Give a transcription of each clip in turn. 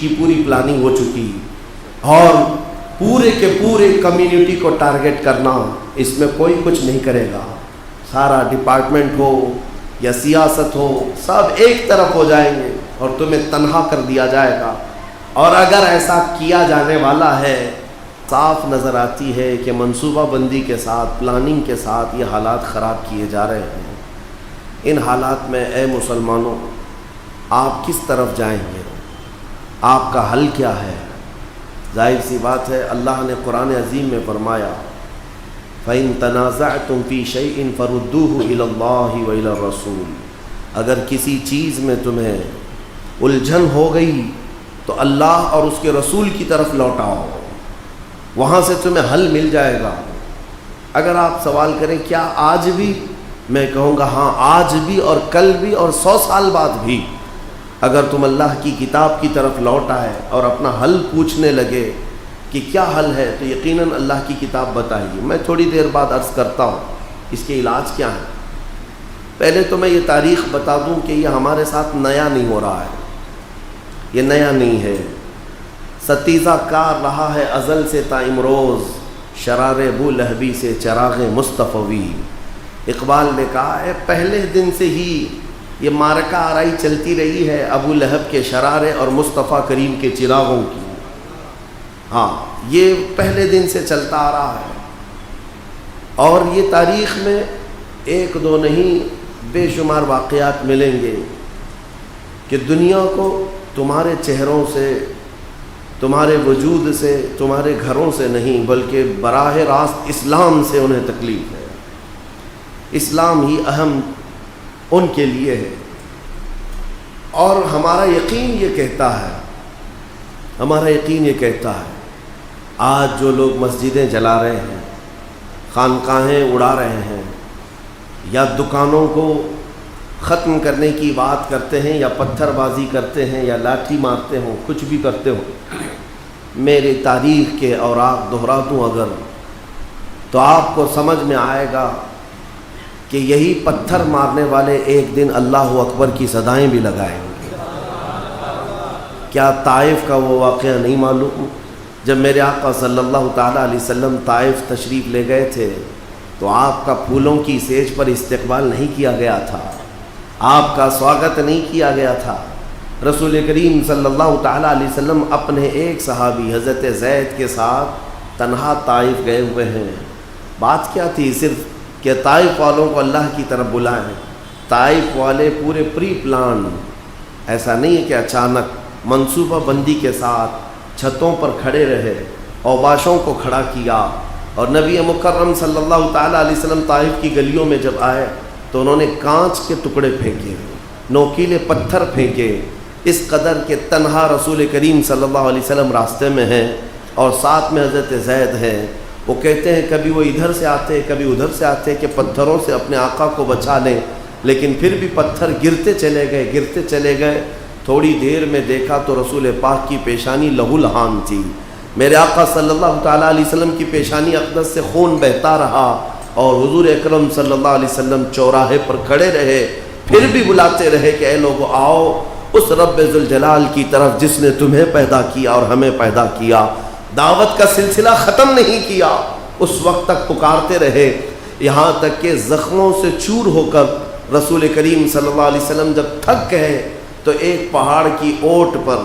کی پوری پلاننگ ہو چکی اور پورے کے پورے کمیونٹی کو ٹارگٹ کرنا، اس میں کوئی کچھ نہیں کرے گا. سارا ڈپارٹمنٹ ہو یا سیاست ہو سب ایک طرف ہو جائیں گے اور تمہیں تنہا کر دیا جائے گا. اور اگر ایسا کیا جانے والا ہے، صاف نظر آتی ہے کہ منصوبہ بندی کے ساتھ، پلاننگ کے ساتھ یہ حالات خراب کیے جا رہے ہیں. ان حالات میں اے مسلمانوں، آپ کس طرف جائیں گے؟ آپ کا حل کیا ہے؟ ظاہر سی بات ہے، اللہ نے قرآن عظیم میں فرمایا فَإِن تَنَازَعْتُمْ فِي شَيْءٍ فَرُدُّوهُ إِلَى اللَّهِ وَإِلَى الرَّسُولِ. اگر کسی چیز میں تمہیں الجھن ہو گئی تو اللہ اور اس کے رسول کی طرف لوٹاؤ، وہاں سے تمہیں حل مل جائے گا. اگر آپ سوال کریں کیا آج بھی، میں کہوں گا ہاں، آج بھی اور کل بھی اور 100 سال بعد بھی اگر تم اللہ کی کتاب کی طرف لوٹ آئے اور اپنا حل پوچھنے لگے کہ کیا حل ہے، تو یقیناً اللہ کی کتاب بتائے گی. میں تھوڑی دیر بعد عرض کرتا ہوں اس کے علاج کیا ہیں. پہلے تو میں یہ تاریخ بتا دوں کہ یہ ہمارے ساتھ نیا نہیں ہو رہا ہے، یہ نیا نہیں ہے، ستیزہ کار رہا ہے ازل سے تا امروز، شرار ابو لہبی سے چراغ مصطفی. اقبال نے کہا ہے پہلے دن سے ہی یہ معرکہ آرائی چلتی رہی ہے ابو لہب کے شرارے اور مصطفیٰ کریم کے چراغوں کی. ہاں، یہ پہلے دن سے چلتا آ رہا ہے اور یہ تاریخ میں ایک دو نہیں بے شمار واقعات ملیں گے کہ دنیا کو تمہارے چہروں سے، تمہارے وجود سے، تمہارے گھروں سے نہیں بلکہ براہ راست اسلام سے انہیں تکلیف ہے. اسلام ہی اہم ان کے لیے ہے. اور ہمارا یقین یہ کہتا ہے آج جو لوگ مسجدیں جلا رہے ہیں، خانقاہیں اڑا رہے ہیں، یا دکانوں کو ختم کرنے کی بات کرتے ہیں، یا پتھر بازی کرتے ہیں، یا لاٹھی مارتے ہوں، کچھ بھی کرتے ہوں، میری تاریخ کے اوراق دہرا دوں اگر تو آپ کو سمجھ میں آئے گا کہ یہی پتھر مارنے والے ایک دن اللہ اکبر کی صدائیں بھی لگائیں گے. کیا طائف کا وہ واقعہ نہیں معلوم؟ جب میرے آقا صلی اللہ تعالیٰ علیہ وسلم طائف تشریف لے گئے تھے تو آپ کا پھولوں کی سیج پر استقبال نہیں کیا گیا تھا، آپ کا سواگت نہیں کیا گیا تھا. رسول کریم صلی اللہ تعالیٰ علیہ وسلم اپنے ایک صحابی حضرت زید کے ساتھ تنہا طائف گئے ہوئے ہیں. بات کیا تھی؟ صرف کہ طائف والوں کو اللہ کی طرف بلائیں. طائف والے پورے پری پلان، ایسا نہیں ہے کہ اچانک، منصوبہ بندی کے ساتھ چھتوں پر کھڑے رہے، اوباشوں کو کھڑا کیا. اور نبی مکرم صلی اللہ تعالیٰ علیہ وسلم طائف کی گلیوں میں جب آئے تو انہوں نے کانچ کے ٹکڑے پھینکے، نوکیلے پتھر پھینکے، اس قدر کہ تنہا رسول کریم صلی اللہ علیہ وسلم راستے میں ہیں اور ساتھ میں حضرت زید ہیں. وہ کہتے ہیں کبھی وہ ادھر سے آتے کبھی ادھر سے آتے کہ پتھروں سے اپنے آقا کو بچا لیں، لیکن پھر بھی پتھر گرتے چلے گئے. تھوڑی دیر میں دیکھا تو رسول پاک کی پیشانی لہو لہان تھی. میرے آقا صلی اللہ تعالیٰ علیہ وسلم کی پیشانی اقدس سے خون بہتا رہا اور حضور اکرم صلی اللہ علیہ وسلم چوراہے پر کھڑے رہے، پھر بھی بلاتے رہے کہ اے لوگو آؤ اس رب ذوالجلال کی طرف جس نے تمہیں پیدا کیا اور ہمیں پیدا کیا. دعوت کا سلسلہ ختم نہیں کیا، اس وقت تک پکارتے رہے یہاں تک کہ زخموں سے چور ہو کر رسول کریم صلی اللہ علیہ وسلم جب تھک گئے تو ایک پہاڑ کی اوٹ پر،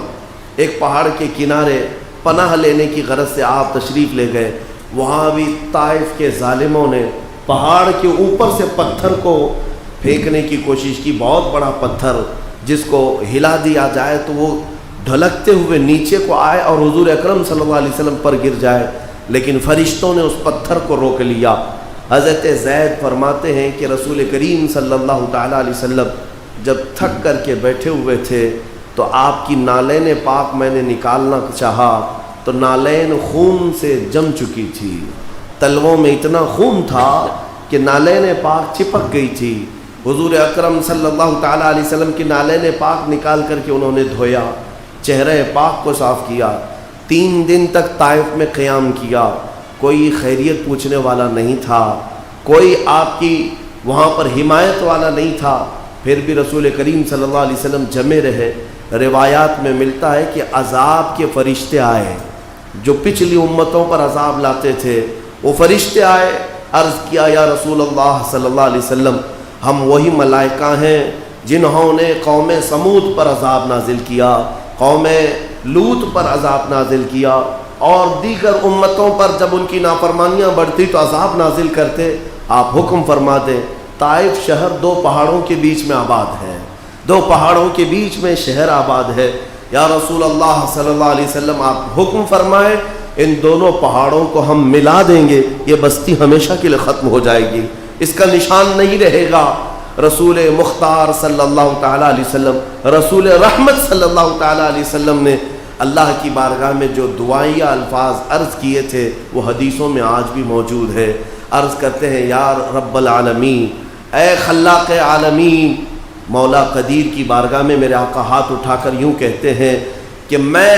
ایک پہاڑ کے کنارے پناہ لینے کی غرض سے آپ تشریف لے گئے. وہاں بھی طائف کے ظالموں نے پہاڑ کے اوپر سے پتھر کو پھینکنے کی کوشش کی، بہت بڑا پتھر جس کو ہلا دیا جائے تو وہ ڈھلکتے ہوئے نیچے کو آئے اور حضور اکرم صلی اللہ علیہ وسلم پر گر جائے، لیکن فرشتوں نے اس پتھر کو روک لیا. حضرت زید فرماتے ہیں کہ رسول کریم صلی اللہ تعالیٰ علیہ وسلم جب تھک کر کے بیٹھے ہوئے تھے تو آپ کی نالین پاک میں نے نکالنا چاہا تو نالین خون سے جم چکی تھی، تلووں میں اتنا خون تھا کہ نالین پاک چپک گئی تھی. حضور اکرم صلی اللہ تعالیٰ علیہ وسلم کی نالین پاک نکال کر کے انہوں نے دھویا، چہرہ پاک کو صاف کیا. 3 دن تک طائف میں قیام کیا، کوئی خیریت پوچھنے والا نہیں تھا، کوئی آپ کی وہاں پر حمایت والا نہیں تھا. پھر بھی رسول کریم صلی اللہ علیہ وسلم جمے رہے. روایات میں ملتا ہے کہ عذاب کے فرشتے آئے، جو پچھلی امتوں پر عذاب لاتے تھے وہ فرشتے آئے، عرض کیا یا رسول اللہ صلی اللہ علیہ وسلم، ہم وہی ملائکہ ہیں جنہوں نے قوم سمود پر عذاب نازل کیا، قوم لوط پر عذاب نازل کیا، اور دیگر امتوں پر جب ان کی نافرمانیاں بڑھتی تو عذاب نازل کرتے۔ آپ حکم فرما دیں۔ طائف شہر دو پہاڑوں کے بیچ میں آباد ہے، دو پہاڑوں کے بیچ میں شہر آباد ہے۔ یا رسول اللہ صلی اللہ علیہ وسلم آپ حکم فرمائے ان دونوں پہاڑوں کو ہم ملا دیں گے، یہ بستی ہمیشہ کے لیے ختم ہو جائے گی، اس کا نشان نہیں رہے گا۔ رسول مختار صلی اللہ تعالیٰ علیہ وسلم، رسول رحمت صلی اللہ تعالیٰ علیہ وسلم نے اللہ کی بارگاہ میں جو دعائیہ الفاظ عرض کیے تھے وہ حدیثوں میں آج بھی موجود ہے۔ عرض کرتے ہیں یا رب العالمین، اے خلاق عالمین، مولا قدیر کی بارگاہ میں میرے آقا ہاتھ اٹھا کر یوں کہتے ہیں کہ میں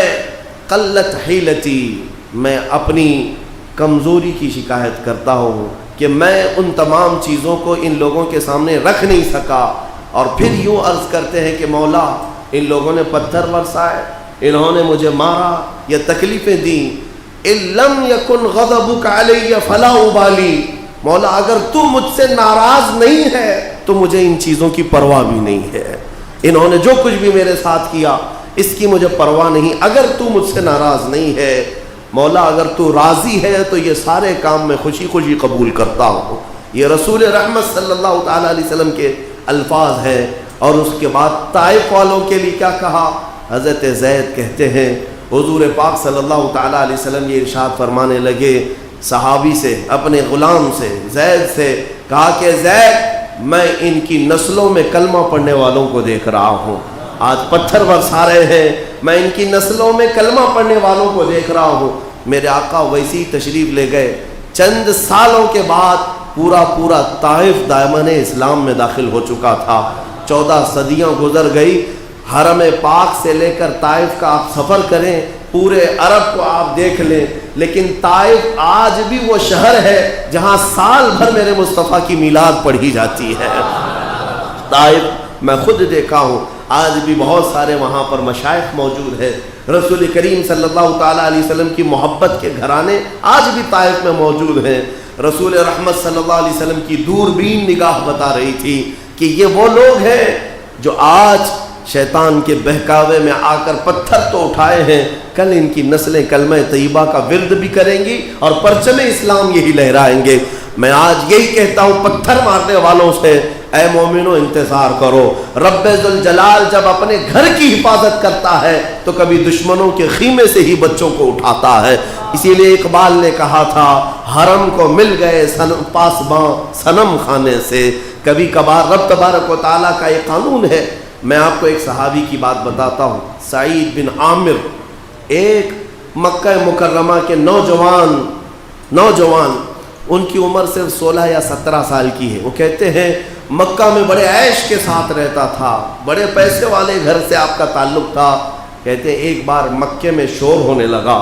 قلت حیلتی، میں اپنی کمزوری کی شکایت کرتا ہوں کہ میں ان تمام چیزوں کو ان لوگوں کے سامنے رکھ نہیں سکا۔ اور پھر یوں عرض کرتے ہیں کہ مولا ان لوگوں نے پتھر برسائے، انہوں نے مجھے مارا، یہ تکلیفیں دیں، ان لم یکن غضبک علی فلا ابالی، مولا اگر تو مجھ سے ناراض نہیں ہے تو مجھے ان چیزوں کی پرواہ بھی نہیں ہے، انہوں نے جو کچھ بھی میرے ساتھ کیا اس کی مجھے پرواہ نہیں، اگر تو مجھ سے ناراض نہیں ہے مولا، اگر تو راضی ہے تو یہ سارے کام میں خوشی خوشی قبول کرتا ہوں۔ یہ رسول رحمت صلی اللہ تعالیٰ علیہ وسلم کے الفاظ ہیں۔ اور اس کے بعد طائف والوں کے لیے کیا کہا؟ حضرت زید کہتے ہیں حضور پاک صلی اللہ تعالیٰ علیہ وسلم یہ ارشاد فرمانے لگے صحابی سے، اپنے غلام سے، زید سے، کہا کہ زید میں ان کی نسلوں میں کلمہ پڑھنے والوں کو دیکھ رہا ہوں، آج پتھر برسا رہے ہیں، میں ان کی نسلوں میں کلمہ پڑھنے والوں کو دیکھ رہا ہوں۔ میرے آقا ویسی تشریف لے گئے، چند سالوں کے بعد پورا طائف دامن اسلام میں داخل ہو چکا تھا۔ 14 صدیاں گزر گئی، حرم پاک سے لے کر طائف کا آپ سفر کریں، پورے عرب کو آپ دیکھ لیں، لیکن طائف آج بھی وہ شہر ہے جہاں سال بھر میرے مصطفیٰ کی میلاد پڑھی جاتی ہے۔ طائف میں خود دیکھا ہوں، آج بھی بہت سارے وہاں پر مشائخ موجود ہیں، رسول کریم صلی اللہ تعالیٰ علیہ وسلم کی محبت کے گھرانے آج بھی طائف میں موجود ہیں۔ رسول رحمت صلی اللہ علیہ وسلم کی دوربین نگاہ بتا رہی تھی کہ یہ وہ لوگ ہیں جو آج شیطان کے بہکاوے میں آ کر پتھر تو اٹھائے ہیں، کل ان کی نسلیں کلمہ طیبہ کا ورد بھی کریں گی اور پرچم اسلام یہی لہرائیں گے۔ میں آج یہی کہتا ہوں پتھر مارنے والوں سے، اے مومنو انتظار کرو، رب ذوالجلال جب اپنے گھر کی حفاظت کرتا ہے تو کبھی دشمنوں کے خیمے سے ہی بچوں کو اٹھاتا ہے۔ اسی لیے اقبال نے کہا تھا حرم کو مل گئے پاسباں صنم خانے سے۔ کبھی کبھار رب تبارک و تعالیٰ کا یہ قانون ہے۔ میں آپ کو ایک صحابی کی بات بتاتا ہوں، سعید بن عامر، ایک مکہ مکرمہ کے نوجوان، ان کی عمر صرف 16 یا 17 سال کی ہے۔ وہ کہتے ہیں مکہ میں بڑے عیش کے ساتھ رہتا تھا، بڑے پیسے والے گھر سے آپ کا تعلق تھا۔ کہتے ہیں ایک بار مکے میں شور ہونے لگا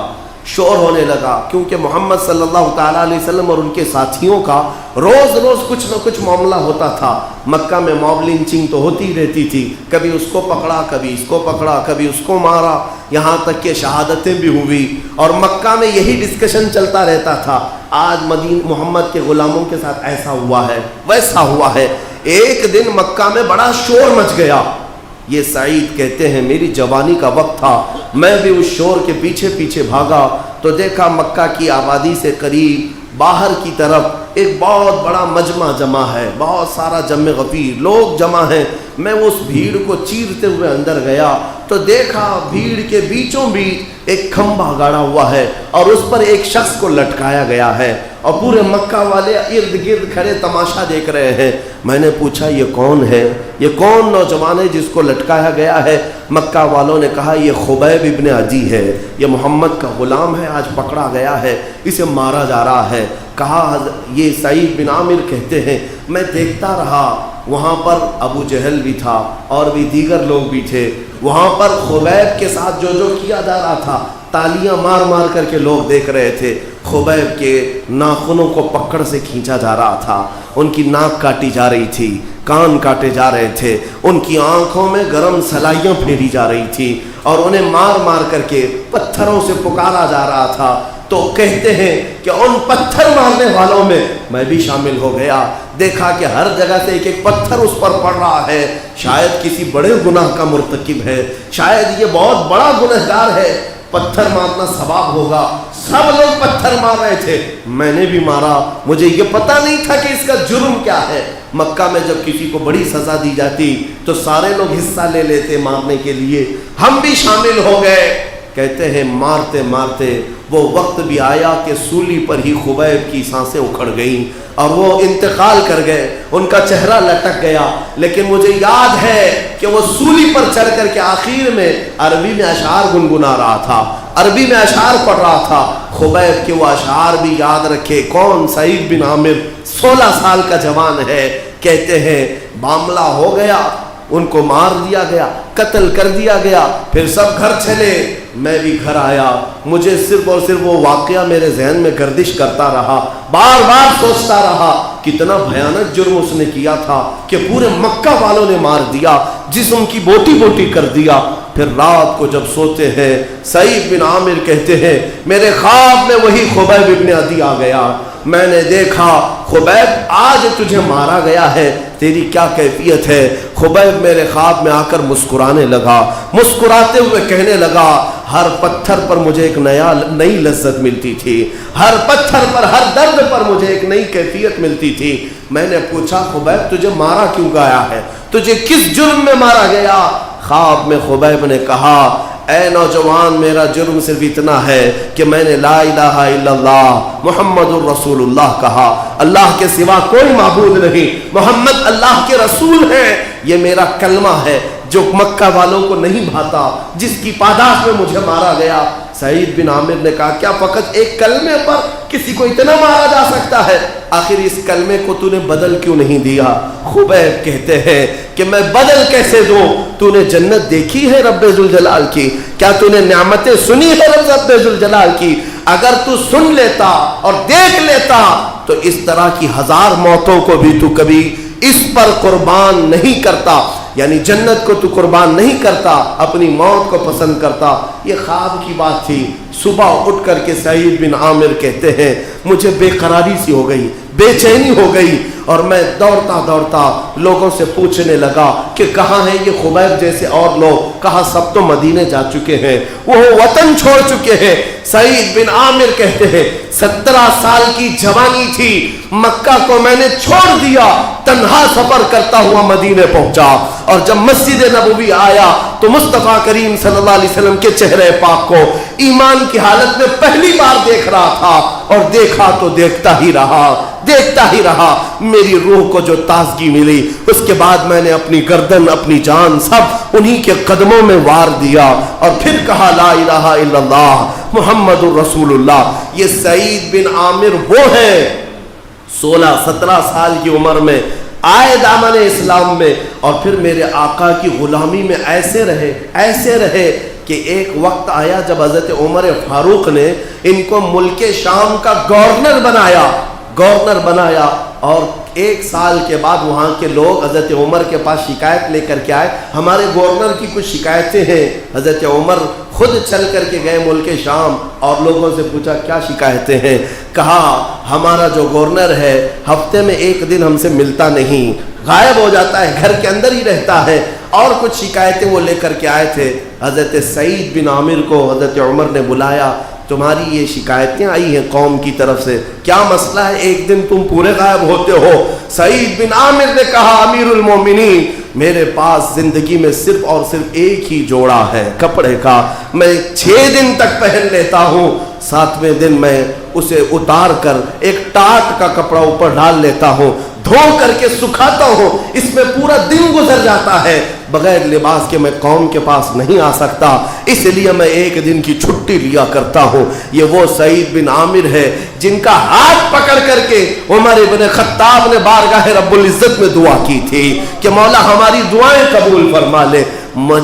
کیونکہ محمد صلی اللہ تعالیٰ علیہ وسلم اور ان کے ساتھیوں کا روز کچھ نہ کچھ معاملہ ہوتا تھا۔ مکہ میں موب لنچنگ تو ہوتی رہتی تھی، کبھی اس کو پکڑا، کبھی اس کو پکڑا، کبھی اس کو مارا، یہاں تک کہ شہادتیں بھی ہوئی، اور مکہ میں یہی ڈسکشن چلتا رہتا تھا۔ آج محمد کے غلاموں کے ساتھ ایسا ہوا ہے، ویسا ہوا ہے۔ ایک دن مکہ میں بڑا شور مچ گیا۔ یہ سعید کہتے ہیں میری جوانی کا وقت تھا، میں بھی اس شور کے پیچھے بھاگا تو دیکھا مکہ کی آبادی سے قریب باہر کی طرف ایک بہت بڑا مجمع جمع ہے، بہت سارا جمع غفیر لوگ جمع ہیں۔ میں اس بھیڑ کو چیرتے ہوئے اندر گیا تو دیکھا بھیڑ کے بیچوں بیچ ایک کھمبا گاڑا ہوا ہے اور اس پر ایک شخص کو لٹکایا گیا ہے، اور پورے مکہ والے ارد گرد کھڑے تماشا دیکھ رہے ہیں۔ میں نے پوچھا یہ کون ہے، یہ کون نوجوان ہے جس کو لٹکایا گیا ہے؟ مکہ والوں نے کہا یہ خبیب ابن عدی ہے، یہ محمد کا غلام ہے، آج پکڑا گیا ہے، اسے مارا جا رہا ہے۔ کہا یہ سعید بن عامر کہتے ہیں میں دیکھتا رہا، وہاں پر ابو جہل بھی تھا اور بھی دیگر لوگ بھی تھے، وہاں پر خبیب کے ساتھ جو کیا جا رہا تھا، تالیاں مار مار کر کے لوگ دیکھ رہے تھے۔ خبیب کے ناخنوں کو پکڑ سے کھینچا جا رہا تھا، ان کی ناک کاٹی جا رہی تھی، کان کاٹے جا رہے تھے، ان کی آنکھوں میں گرم سلائیاں پھیری جا رہی تھی اور انہیں مار مار کر کے پتھروں سے پکارا جا رہا تھا۔ تو کہتے ہیں کہ ان پتھر مارنے والوں میں میں بھی شامل ہو گیا، دیکھا کہ ہر جگہ سے ایک ایک پتھر اس پر پڑ رہا ہے، شاید کسی بڑے گناہ کا مرتکب ہے، شاید یہ بہت بڑا گنہگار ہے، پتھر مارنا ثواب ہوگا۔ سب لوگ پتھر مار رہے تھے، میں نے بھی مارا، مجھے یہ پتہ نہیں تھا کہ اس کا جرم کیا ہے۔ مکہ میں جب کسی کو بڑی سزا دی جاتی تو سارے لوگ حصہ لے لیتے مارنے کے لیے، ہم بھی شامل ہو گئے۔ کہتے ہیں مارتے مارتے وہ وقت بھی آیا کہ سولی پر ہی خبیب کی سانسیں اکھڑ گئیں اور وہ انتقال کر گئے، ان کا چہرہ لٹک گیا۔ لیکن مجھے یاد ہے کہ وہ سولی پر چڑھ کر کے آخر میں عربی میں اشعار گنگنا رہا تھا، عربی میں اشعار پڑھ رہا تھا۔ خبیب کے وہ اشعار بھی یاد رکھے۔ کون؟ سعید بن عامر، 16 سال کا جوان ہے۔ کہتے ہیں معاملہ ہو گیا، ان کو مار دیا گیا، قتل کر دیا گیا، پھر سب گھر چلے، میں بھی گھر آیا۔ مجھے صرف اور صرف وہ واقعہ میرے ذہن میں گردش کرتا رہا، بار بار سوچتا رہا کتنا بھیانک جرم اس نے کیا تھا کہ پورے مکہ والوں نے مار دیا، جسم کی بوٹی بوٹی کر دیا۔ پھر رات کو جب سوتے ہیں، سعید بن عامر کہتے ہیں میرے خواب میں وہی خبیب ابن عدی آ گیا۔ میں نے دیکھا خبیب آج تجھے مارا گیا ہے، تیری کیا کیفیت ہے؟ خبیب میرے خواب میں آ کر مسکرانے لگا، مسکراتے ہوئے کہنے لگا ہر پتھر پر مجھے ایک نئی لذت ملتی تھی، ہر پتھر پر، ہر درد پر مجھے ایک نئی کیفیت ملتی تھی۔ میں نے پوچھا خبیب تجھے مارا کیوں گیا ہے، تجھے کس جرم میں مارا گیا؟ خواب میں خبیب نے کہا اے نوجوان، میرا جرم صرف اتنا ہے کہ میں نے لا الہ الا اللہ محمد الرسول اللہ کہا، اللہ کے سوا کوئی معبود نہیں، محمد اللہ کے رسول ہیں، یہ میرا کلمہ ہے جو مکہ والوں کو نہیں بھاتا، جس کی پاداش میں مجھے مارا گیا۔ سعید بن عامر نے کہا کیا فقط ایک کلمے پر کسی کو اتنا مارا جا سکتا ہے؟ آخر اس کلمے کو تو نے بدل کیوں نہیں دیا؟ خبیب کہتے ہیں کہ میں بدل کیسے دوں؟ تو نے جنت دیکھی ہے رب ذوالجلال کی؟ کیا تو نے نعمتیں سنی ہے رب ذوالجلال کی؟ اگر تو سن لیتا اور دیکھ لیتا تو اس طرح کی 1000 موتوں کو بھی تو کبھی اس پر قربان نہیں کرتا، یعنی جنت کو تو قربان نہیں کرتا، اپنی موت کو پسند کرتا۔ یہ خواب کی بات تھی۔ صبح اٹھ کر کے سعید بن عامر کہتے ہیں مجھے بے قراری سی ہو گئی، بے چینی ہو گئی، اور میں دوڑتا دوڑتا لوگوں سے پوچھنے لگا کہ کہاں ہیں یہ خبیب جیسے اور لوگ؟ کہا سب تو مدینے جا چکے ہیں، وہ وطن چھوڑ چکے ہیں۔ سعید بن عامر کہتے ہیں 17 سال کی جوانی تھی، مکہ کو میں نے چھوڑ دیا، تنہا سفر کرتا ہوا مدینے پہنچا، اور جب مسجد نبوی آیا تو مصطفیٰ کریم صلی اللہ علیہ وسلم کے چہرے پاک کو ایمان کی حالت میں پہلی بار دیکھ رہا تھا، اور دیکھا تو دیکھتا ہی رہا، دیکھتا ہی رہا۔ میری روح کو جو تازگی ملی، اس کے بعد میں نے اپنی گردن، اپنی جان سب انہی کے قدموں میں وار دیا، اور پھر کہا لا الہ الا اللہ محمد الرسول اللہ۔ یہ سعید بن عامر وہ ہیں 16-17 سال کی عمر میں آئے دامن اسلام میں، اور پھر میرے آقا کی غلامی میں ایسے رہے کہ ایک وقت آیا جب حضرت عمر فاروق نے ان کو ملک شام کا گورنر بنایا، اور 1 سال کے بعد وہاں کے لوگ حضرت عمر کے پاس شکایت لے کر کے آئے، ہمارے گورنر کی کچھ شکایتیں ہیں۔ حضرت عمر خود چل کر کے گئے ملک شام اور لوگوں سے پوچھا کیا شکایتیں ہیں؟ کہا ہمارا جو گورنر ہے ہفتے میں 1 دن ہم سے ملتا نہیں، غائب ہو جاتا ہے، گھر کے اندر ہی رہتا ہے، اور کچھ شکایتیں وہ لے کر کے آئے تھے۔ حضرت سعید بن عامر کو حضرت عمر نے بلایا، تمہاری یہ شکایتیں آئی ہیں قوم کی طرف سے، کیا مسئلہ ہے؟ 1 دن تم پورے غائب ہوتے ہو۔ سعید بن عامر نے کہا امیر المومنین، میرے پاس زندگی میں صرف اور صرف ایک ہی جوڑا ہے کپڑے کا، میں 6 دن تک پہن لیتا ہوں، 7ویں دن میں اسے اتار کر ایک ٹاٹ کا کپڑا اوپر ڈال لیتا ہوں، دھو کر کے سکھاتا ہوں، اس میں پورا دن گزر جاتا ہے، بغیر لباس کے میں قوم کے پاس نہیں آ سکتا، اس لیے میں 1 دن کی چھٹی لیا کرتا ہوں۔ یہ وہ سعید بن عامر ہے جن کا ہاتھ پکڑ کر کے عمر بن خطاب نے بارگاہ رب العزت میں دعا کی تھی کہ مولا ہماری دعائیں قبول فرما لے۔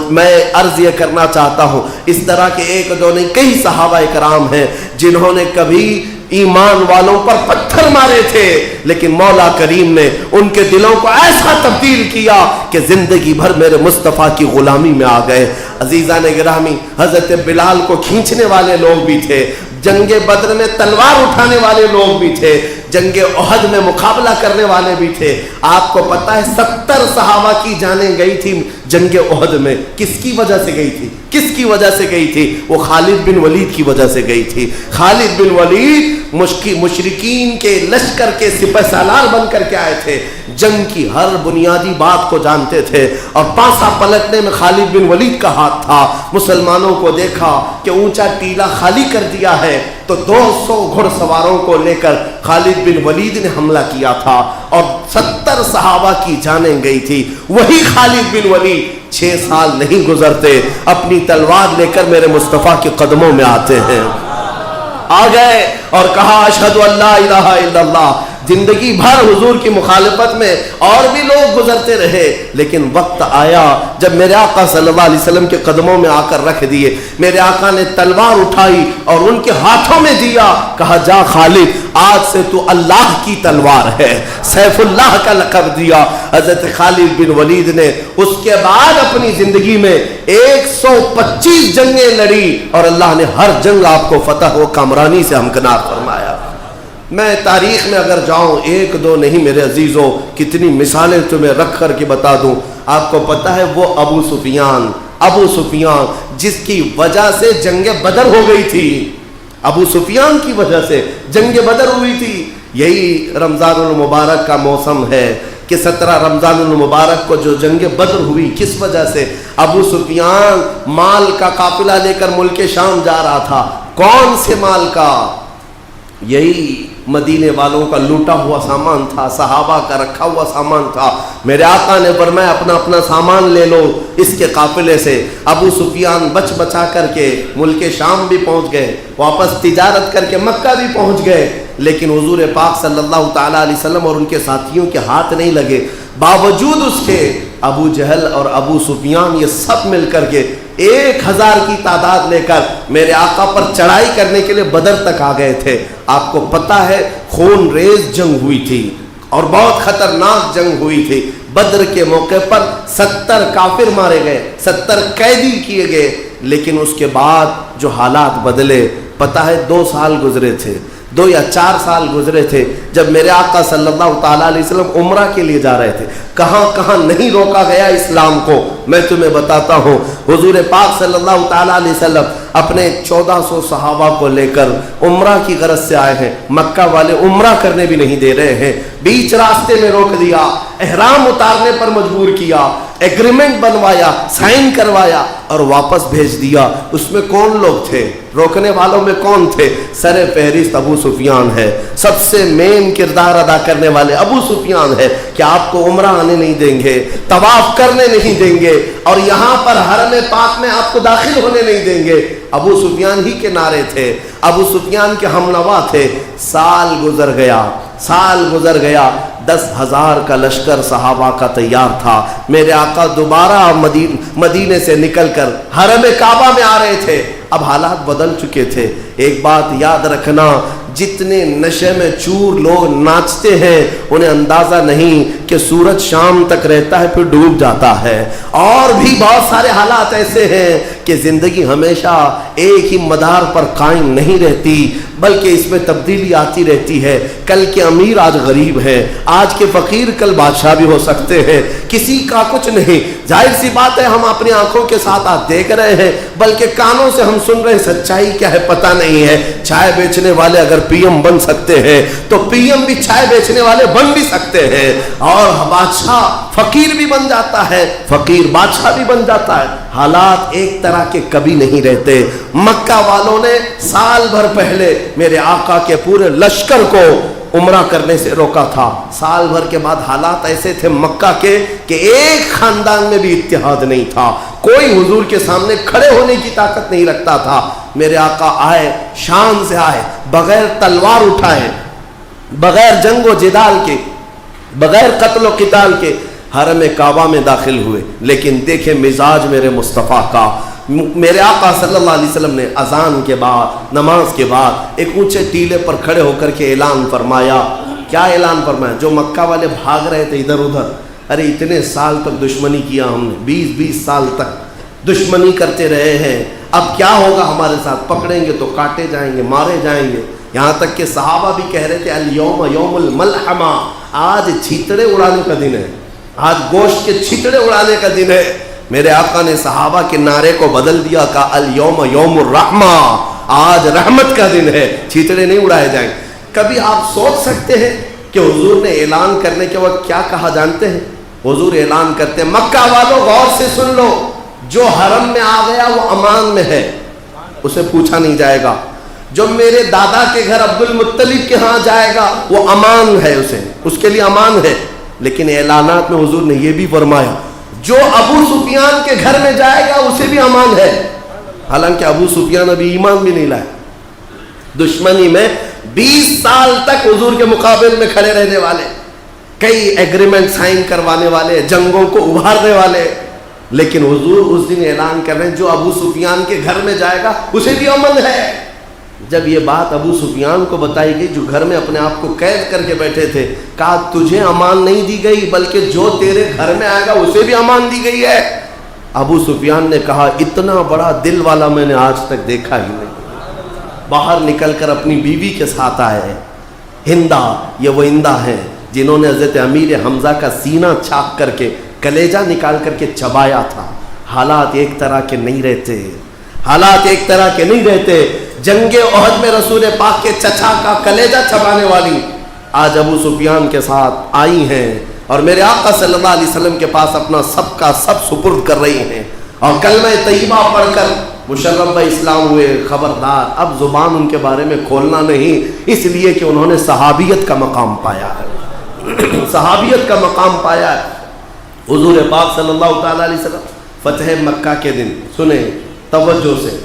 میں عرض یہ کرنا چاہتا ہوں، اس طرح کے 1 2 نہیں کئی صحابہ کرام ہیں جنہوں نے کبھی ایمان والوں پر پتھر مارے تھے، لیکن مولا کریم نے ان کے دلوں کو ایسا تبدیل کیا کہ زندگی بھر میرے مصطفیٰ کی غلامی میں آ گئے۔ عزیزان گرامی، حضرت بلال کو کھینچنے والے لوگ بھی تھے، جنگ بدر میں تلوار اٹھانے والے لوگ بھی تھے، جنگ احد میں مقابلہ کرنے والے بھی تھے۔ آپ کو پتہ ہے 70 صحابہ کی جانیں گئی تھی جنگ احد میں، کس کی وجہ سے گئی تھی؟ کس کی وجہ سے گئی تھی؟ وہ خالد بن ولید کی وجہ سے گئی تھی۔ خالد بن ولید مشرکین کے لشکر کے سپہ سالار بن کر کے آئے تھے، جنگ کی ہر بنیادی بات کو جانتے تھے، اور پانسا پلٹنے میں خالد بن ولید کا ہاتھ تھا۔ مسلمانوں کو دیکھا کہ اونچا ٹیلا خالی کر دیا ہے تو 200 گھڑ سواروں کو لے کر خالد بن ولید نے حملہ کیا تھا اور 70 صحابہ کی جانیں گئی تھی۔ وہی خالد بن ولید 6 سال نہیں گزرتے اپنی تلوار لے کر میرے مصطفیٰ کے قدموں میں آتے ہیں، آ گئے اور کہا اشہد ان لا الہ الا اللہ۔ زندگی بھر حضور کی مخالفت میں اور بھی لوگ گزرتے رہے، لیکن وقت آیا جب میرے آقا صلی اللہ علیہ وسلم کے قدموں میں آ کر رکھ دیے۔ میرے آقا نے تلوار اٹھائی اور ان کے ہاتھوں میں دیا، کہا جا خالد، آج سے تو اللہ کی تلوار ہے، سیف اللہ کا لقب دیا۔ حضرت خالد بن ولید نے اس کے بعد اپنی زندگی میں 125 جنگیں لڑی اور اللہ نے ہر جنگ آپ کو فتح و کامرانی سے ہمکنار فرمایا۔ میں تاریخ میں اگر جاؤں، 1-2 نہیں میرے عزیزوں، کتنی مثالیں تمہیں رکھ کر کے بتا دوں۔ آپ کو پتہ ہے وہ ابو سفیان جس کی وجہ سے جنگ بدر ہو گئی تھی، ابو سفیان کی وجہ سے جنگ بدر ہوئی تھی۔ یہی رمضان المبارک کا موسم ہے کہ 17 رمضان المبارک کو جو جنگ بدر ہوئی، کس وجہ سے؟ ابو سفیان مال کا قافلہ لے کر ملک شام جا رہا تھا۔ کون سے مال کا؟ یہی مدینے والوں کا لوٹا ہوا سامان تھا، صحابہ کا رکھا ہوا سامان تھا۔ میرے آقا نے فرمایا اپنا اپنا سامان لے لو اس کے قافلے سے۔ ابو سفیان بچ بچا کر کے ملک شام بھی پہنچ گئے، واپس تجارت کر کے مکہ بھی پہنچ گئے، لیکن حضور پاک صلی اللہ تعالیٰ علیہ وسلم اور ان کے ساتھیوں کے ہاتھ نہیں لگے۔ باوجود اس کے ابو جہل اور ابو سفیان یہ سب مل کر کے 1000 کی تعداد لے کر میرے آقا پر چڑھائی کرنے کے لیے بدر تک آ گئے تھے۔ آپ کو پتہ ہے خون ریز جنگ ہوئی تھی اور بہت خطرناک جنگ ہوئی تھی۔ بدر کے موقع پر 70 کافر مارے گئے، 70 قیدی کیے گئے، لیکن اس کے بعد جو حالات بدلے، پتہ ہے 2 سال گزرے تھے، 2 یا 4 سال گزرے تھے جب میرے آقا صلی اللہ تعالیٰ علیہ وسلم عمرہ کے لیے جا رہے تھے۔ کہاں کہاں نہیں روکا گیا اسلام کو، میں تمہیں بتاتا ہوں۔ حضور پاک صلی اللہ تعالیٰ علیہ وسلم اپنے 1400 صحابہ کو لے کر عمرہ کی غرض سے آئے ہیں، مکہ والے عمرہ کرنے بھی نہیں دے رہے ہیں، بیچ راستے میں روک دیا، احرام اتارنے پر مجبور کیا، ایگریمنٹ بنوایا، سائن کروایا اور واپس بھیج دیا۔ اس میں کون لوگ تھے؟ روکنے والوں میں کون تھے؟ سر فہرست ابو سفیان ہے، سب سے مین کردار ادا کرنے والے ابو سفیان ہے کہ آپ کو عمرہ آنے نہیں دیں گے، طواف کرنے نہیں دیں گے، اور یہاں پر حرم پاک میں آپ کو داخل ہونے نہیں دیں گے۔ ابو سفیان ہی کے نعرے تھے، ابو سفیان کے ہمنوا تھے۔ سال گزر گیا، 10,000 کا لشکر صحابہ کا تیار تھا۔ میرے آقا دوبارہ مدینے سے نکل کر حرم کعبہ میں آ رہے تھے۔ اب حالات بدل چکے تھے۔ ایک بات یاد رکھنا، جتنے نشے میں چور لوگ ناچتے ہیں انہیں اندازہ نہیں کہ سورج شام تک رہتا ہے پھر ڈوب جاتا ہے۔ اور بھی بہت سارے حالات ایسے ہیں کہ زندگی ہمیشہ ایک ہی مدار پر قائم نہیں رہتی، بلکہ اس میں تبدیلی آتی رہتی ہے۔ کل کے امیر آج غریب ہے، آج کے فقیر کل بادشاہ بھی ہو سکتے ہیں، کسی کا کچھ نہیں۔ ظاہر سی بات ہے ہم اپنی آنکھوں کے ساتھ آج دیکھ رہے ہیں، بلکہ کانوں سے ہم سن رہے ہیں، سچائی کیا ہے پتہ نہیں ہے۔ چائے بیچنے والے اگر پی ایم بن سکتے ہیں تو پی ایم بھی چائے بیچنے والے بن بھی سکتے ہیں، اور بادشاہ فقیر بھی بن جاتا ہے، فقیر بادشاہ بھی بن جاتا ہے۔ حالات ایک طرح کے کبھی نہیں رہتے۔ مکہ والوں نے سال بھر پہلے میرے آقا کے پورے لشکر کو عمرہ کرنے سے روکا تھا۔ سال بھر کے بعد حالات ایسے تھے مکہ کے کہ ایک خاندان میں بھی اتحاد نہیں تھا، کوئی حضور کے سامنے کھڑے ہونے کی طاقت نہیں رکھتا تھا۔ میرے آقا آئے، شان سے آئے، بغیر تلوار اٹھائے، بغیر جنگ و جدال کے، بغیر قتل و قتال کے حرم کعبہ میں داخل ہوئے۔ لیکن دیکھیں مزاج میرے مصطفیٰ کا، میرے آقا صلی اللہ علیہ وسلم نے اذان کے بعد، نماز کے بعد ایک اونچے ٹیلے پر کھڑے ہو کر کے اعلان فرمایا. کیا اعلان فرمایا؟ جو مکہ والے بھاگ رہے تھے ادھر ادھر، ارے اتنے سال تک دشمنی کیا ہم نے، 20 سال تک دشمنی کرتے رہے ہیں، اب کیا ہوگا ہمارے ساتھ؟ پکڑیں گے تو کاٹے جائیں گے، مارے جائیں گے. یہاں تک کہ صحابہ بھی کہہ رہے تھے الیوم یوم الملحمہ، آج چھیتڑے اڑانے کا دن ہے، آج گوشت کے چھیتڑے اڑانے کا دن ہے. میرے آقا نے صحابہ کے نعرے کو بدل دیا، کہا الیوم یوم الرحمہ، آج رحمت کا دن ہے، چھیتڑے نہیں اڑائے جائیں. کبھی آپ سوچ سکتے ہیں کہ حضور نے اعلان کرنے کے وقت کیا کہا جانتے ہیں؟ حضور اعلان کرتے ہیں، مکہ والوں غور سے سن لو، جو حرم میں آ گیا وہ امان میں ہے، اسے پوچھا نہیں جائے گا. جو میرے دادا کے گھر عبد المطلب کے ہاں جائے گا وہ امان ہے، اسے اس کے لیے امان ہے. لیکن اعلانات میں حضور نے یہ بھی فرمایا، جو ابو سفیان کے گھر میں جائے گا اسے بھی امان ہے. حالانکہ ابو سفیان ابھی ایمان بھی نہیں لائے، دشمنی میں 20 سال تک حضور کے مقابل میں کھڑے رہنے والے، کئی ایگریمنٹ سائن کروانے والے، جنگوں کو ابھارنے والے. لیکن حضور اس دن اعلان کر رہے ہیں جو ابو سفیان کے گھر میں جائے گا اسے بھی امن ہے. جب یہ بات ابو سفیان کو بتائی گئی جو گھر میں اپنے آپ کو قید کر کے بیٹھے تھے، کہا تجھے امان نہیں دی گئی بلکہ جو تیرے گھر میں آئے گا اسے بھی امان دی گئی ہے. ابو سفیان نے کہا اتنا بڑا دل والا میں نے آج تک دیکھا ہی نہیں. باہر نکل کر اپنی بیوی کے ساتھ آئے. ہندا، یہ وہ ہندا ہیں جنہوں نے حضرت امیر حمزہ کا سینہ چھاپ کر کے کلیجہ نکال کر کے چبایا تھا. حالات ایک طرح کے نہیں رہتے، حالات ایک طرح کے نہیں رہتے. جنگ احد میں رسول پاک کے چچا کا کلیجہ چبانے والی آج ابو سفیان کے ساتھ آئی ہیں اور میرے آقا صلی اللہ علیہ وسلم کے پاس اپنا سب کا سب سپرد کر رہی ہیں اور کلمہ طیبہ پڑھ کر مشرف اسلام ہوئے. خبردار، اب زبان ان کے بارے میں کھولنا نہیں، اس لیے کہ انہوں نے صحابیت کا مقام پایا ہے، صحابیت کا مقام پایا ہے. حضور پاک صلی اللہ تعالیٰ علیہ وسلم فتح مکہ کے دن سنیں توجہ سے،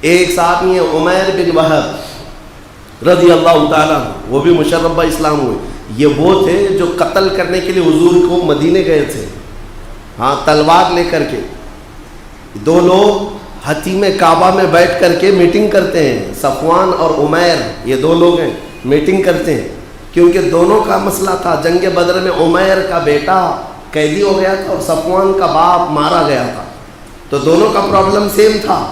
ایک صحابی ہیں عمیر بن وہب رضی اللہ تعالیٰ، وہ بھی مشرف اسلام ہوئے. یہ وہ تھے جو قتل کرنے کے لیے حضور کو مدینے گئے تھے، ہاں تلوار لے کر کے. دو لوگ حتیم کعبہ میں بیٹھ کر کے میٹنگ کرتے ہیں، صفوان اور عمیر، یہ دو لوگ ہیں، میٹنگ کرتے ہیں کیونکہ دونوں کا مسئلہ تھا. جنگ بدر میں عمیر کا بیٹا قیدی ہو گیا تھا اور صفوان کا باپ مارا گیا تھا، تو دونوں کا پرابلم سیم تھا.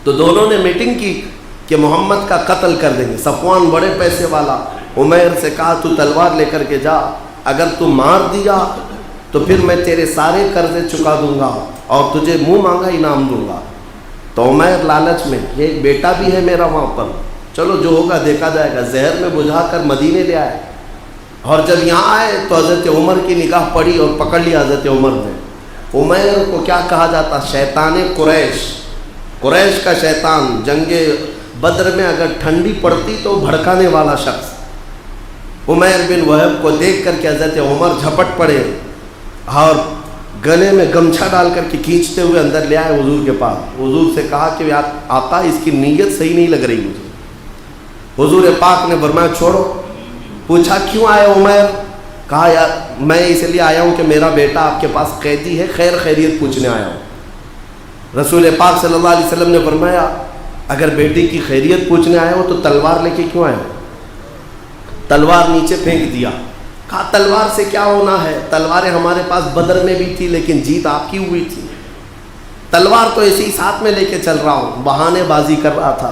تو دونوں نے میٹنگ کی کہ محمد کا قتل کر دیں گے. صفوان بڑے پیسے والا، عمیر سے کہا تو تلوار لے کر کے جا، اگر تو مار دیا تو پھر میں تیرے سارے قرضے چکا دوں گا اور تجھے منہ مانگا انعام دوں گا. تو عمیر لالچ میں، یہ ایک بیٹا بھی ہے میرا وہاں پر، چلو جو ہوگا دیکھا جائے گا، زہر میں بجھا کر مدینے لے آئے. اور جب یہاں آئے تو حضرت عمر کی نگاہ پڑی اور پکڑ لیا حضرت عمر نے. عمیر کو کیا کہا جاتا؟ شیطان قریش، قریش کا شیطان. جنگ بدر میں اگر ٹھنڈی پڑتی تو بھڑکانے والا شخص. عمیر بن وہب کو دیکھ کر کے حضرت عمر جھپٹ پڑے اور گلے میں گمچھا ڈال کر کے کھینچتے ہوئے اندر لے آئے حضور کے پاس. حضور سے کہا کہ آقا اس کی نیت صحیح نہیں لگ رہی مجھے. حضور پاک نے فرمایا چھوڑو. پوچھا کیوں آئے عمیر؟ کہا یار میں اس لیے آیا ہوں کہ میرا بیٹا آپ کے پاس قیدی ہے، خیر خیریت پوچھنے آیا ہوں. رسول پاک صلی اللہ علیہ وسلم نے فرمایا اگر بیٹی کی خیریت پوچھنے آئے ہو تو تلوار لے کے کیوں آئے ہو؟ تلوار نیچے پھینک دیا. کہا تلوار سے کیا ہونا ہے، تلواریں ہمارے پاس بدر میں بھی تھی لیکن جیت آپ کی ہوئی تھی. تلوار تو ایسے ہی ساتھ میں لے کے چل رہا ہوں، بہانے بازی کر رہا تھا.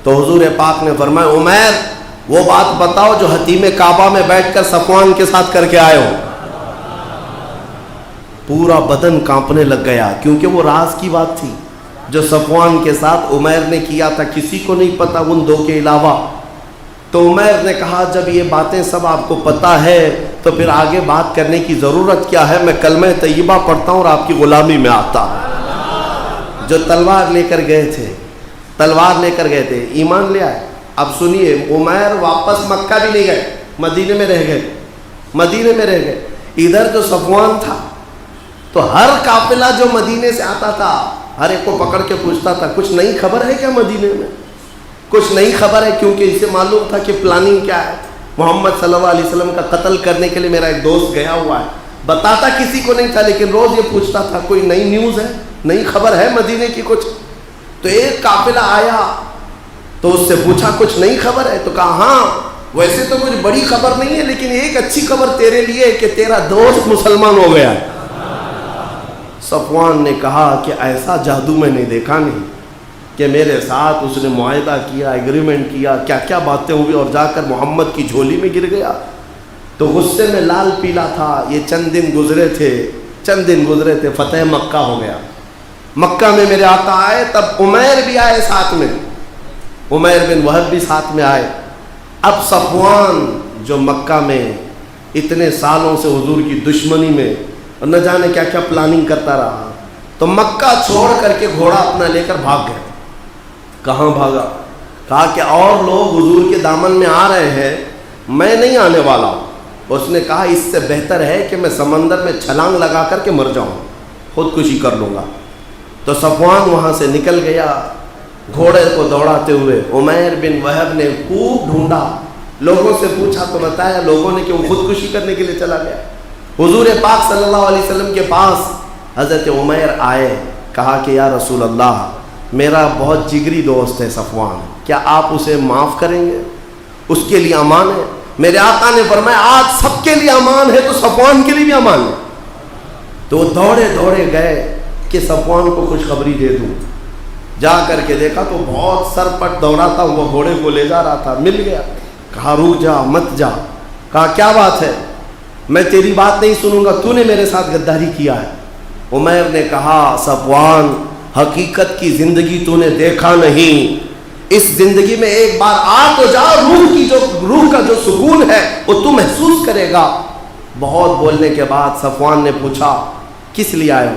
تو حضور پاک نے فرمایا عمیر وہ بات بتاؤ جو حتیم کعبہ میں بیٹھ کر صفوان کے ساتھ کر کے آئے ہو. پورا بدن کانپنے لگ گیا کیونکہ وہ راز کی بات تھی جو صفوان کے ساتھ عمیر نے کیا تھا، کسی کو نہیں پتا ان دو کے علاوہ. تو عمیر نے کہا جب یہ باتیں سب آپ کو پتا ہے تو پھر آگے بات کرنے کی ضرورت کیا ہے، میں کلمہ طیبہ پڑھتا ہوں اور آپ کی غلامی میں آتا ہوں. جو تلوار لے کر گئے تھے، تلوار لے کر گئے تھے، ایمان لے آئے. اب سنیے، عمیر واپس مکہ بھی نہیں گئے، مدینے میں رہ گئے، مدینے میں رہ گئے. ادھر جو صفوان تھا تو ہر قافلہ جو مدینے سے آتا تھا ہر ایک کو پکڑ کے پوچھتا تھا کچھ نئی خبر ہے کیا مدینے میں، کچھ نئی خبر ہے، کیونکہ اسے معلوم تھا کہ پلاننگ کیا ہے. محمد صلی اللہ علیہ وسلم کا قتل کرنے کے لیے میرا ایک دوست گیا ہوا ہے. بتاتا کسی کو نہیں تھا لیکن روز یہ پوچھتا تھا کوئی نئی نیوز ہے. نئی خبر ہے مدینے کی کچھ؟ تو ایک قافلہ آیا تو اس سے پوچھا کچھ نئی خبر ہے؟ تو کہا ہاں ویسے تو کچھ بڑی خبر نہیں ہے لیکن ایک اچھی خبر تیرے لیے کہ تیرا دوست مسلمان ہو گیا ہے۔ صفوان نے کہا کہ ایسا جادو میں نے دیکھا نہیں کہ میرے ساتھ اس نے معاہدہ کیا، ایگریمنٹ کیا، کیا کیا باتیں ہوئی اور جا کر محمد کی جھولی میں گر گیا۔ تو غصے میں لال پیلا تھا۔ یہ چند دن گزرے تھے فتح مکہ ہو گیا۔ مکہ میں میرے آقا آئے، تب عمیر بھی آئے ساتھ میں، عمیر بن وہب بھی ساتھ میں آئے۔ اب صفوان جو مکہ میں اتنے سالوں سے حضور کی دشمنی میں اور نہ جانے کیا کیا پلاننگ کرتا رہا، تو مکہ چھوڑ کر کے گھوڑا اپنا لے کر بھاگ گئے۔ کہاں بھاگا؟ کہا کہ اور لوگ حضور کے دامن میں آ رہے ہیں، میں نہیں آنے والا ہوں۔ اس نے کہا اس سے بہتر ہے کہ میں سمندر میں چھلانگ لگا کر کے مر جاؤں، خودکشی کر لوں گا۔ تو صفوان وہاں سے نکل گیا گھوڑے کو دوڑاتے ہوئے۔ عمیر بن وہب نے خوب ڈھونڈا، لوگوں سے پوچھا تو بتایا لوگوں نے کہ وہ خودکشی کرنے کے لیے چلا گیا۔ حضور پاک صلی اللہ علیہ وسلم کے پاس حضرت عمیر آئے، کہا کہ یا رسول اللہ میرا بہت جگری دوست ہے صفوان، کیا آپ اسے معاف کریں گے؟ اس کے لیے امان ہے۔ میرے آقا نے فرمایا آج سب کے لیے امان ہے تو صفوان کے لیے بھی امان ہے۔ تو وہ دوڑے گئے کہ صفوان کو خوشخبری دے دوں۔ جا کر کے دیکھا تو بہت سر پٹ دوڑا تھا، وہ گھوڑے کو لے جا رہا تھا، مل گیا۔ کہا رک جا مت جا۔ کہا کیا بات ہے؟ میں تیری بات نہیں سنوں گا، تو نے میرے ساتھ غداری کیا ہے۔ عمیر نے کہا صفوان حقیقت کی زندگی تو نے دیکھا نہیں، اس زندگی میں ایک بار آ تو جا، روح کا جو سکون ہے وہ تو محسوس کرے گا۔ بہت بولنے کے بعد صفوان نے پوچھا کس لیے آئے ہو؟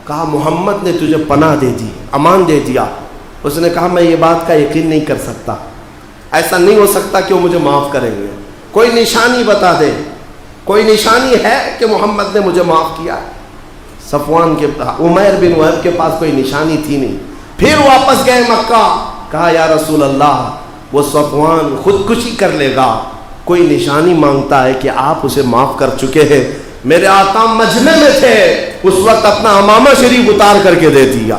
کہا محمد نے تجھے پناہ دے دی، امان دے دیا۔ اس نے کہا میں یہ بات کا یقین نہیں کر سکتا، ایسا نہیں ہو سکتا کہ وہ مجھے معاف کریں گے، کوئی نشانی بتا دے، کوئی نشانی ہے کہ محمد نے مجھے معاف کیا؟ عمیر بن وہب کے پاس کوئی نشانی تھی نہیں۔ پھر واپس گئے مکہ، کہا یا رسول اللہ وہ صفوان خودکشی کر لے گا، کوئی نشانی مانگتا ہے کہ آپ اسے معاف کر چکے ہیں۔ میرے آقا مجمع میں تھے، اس وقت اپنا امامہ شریف اتار کر کے دے دیا۔